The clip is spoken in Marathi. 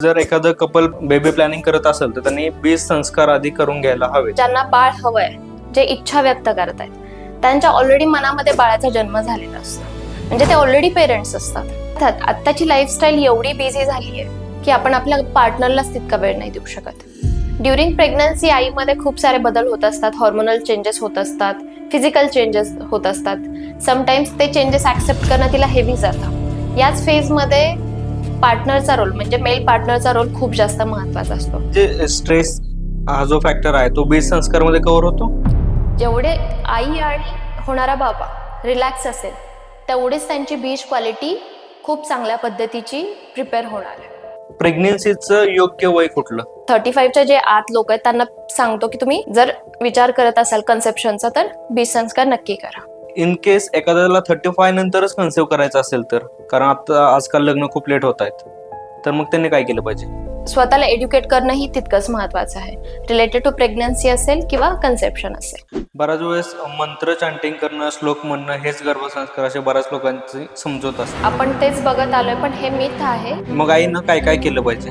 जर एखादं कपल बेबी प्लॅनिंग करत असेल तर त्यांनी 20 संस्कार आधी करून घ्यायला हवे. ज्यांना बाळ हवंय, जे इच्छा व्यक्त करत आहेत, त्यांच्या ऑलरेडी मनामध्ये बाळाचा जन्म झालेला असतो, म्हणजे ते ऑलरेडी पेरेंट्स असतात. आत्ताची लाईफस्टाईल एवढी बिझी झाली आहे की आपण आपल्या पार्टनरलाच तितका वेळ नाही देऊ शकत. ड्युरिंग प्रेग्नन्सी आईमध्ये खूप सारे बदल होत असतात, हॉर्मोनल चेंजेस होत असतात, फिजिकल चेंजेस होत असतात. समटाइम्स ते चेंजेस ऍक्सेप्ट करणं तिला हेवी जातं. याच फेजमध्ये पार्टनरचा रोल म्हणजे मेल पार्टनरचा रोल खूप जास्त महत्वाचा असतो. जे स्ट्रेस हा जो फॅक्टर आहे तो 20 संस्कार मध्ये कव्हर होतो. जेवढे आई आणि होणारा बाबा रिलॅक्स असेल तेवढीच त्यांची बीज क्वालिटी खूप चांगल्या पद्धतीची प्रिपेअर होणार आहे. प्रेग्नेन्सीचं योग्य वय कुठलं? 35च्या जे आत लोक आहेत त्यांना सांगतो की तुम्ही जर विचार करत असाल कन्सेप्शनचा तर बीज संस्कार नक्की करा. इन केस एखाद्याला 35 नंतरच कन्सेव्ह करायचं असेल तर, कारण आता आजकाल लग्न खूप लेट होत आहेत, तर मग त्यांनी काय केलं पाहिजे? स्वतःला एज्युकेट करणंही तितकंच महत्वाचं आहे, रिलेटेड टू प्रेग्नन्सी असेल किंवा कन्सेप्शन असेल. बऱ्याच वेळेस मंत्र चॅन्टिंग करणं, श्लोक म्हणणं हेच गर्भसंस्कार असे बऱ्याच लोकांची समजूत असते. आपण तेच बघत आलोय, पण हे मिथ आहे. मग आईनं काय काय केलं पाहिजे?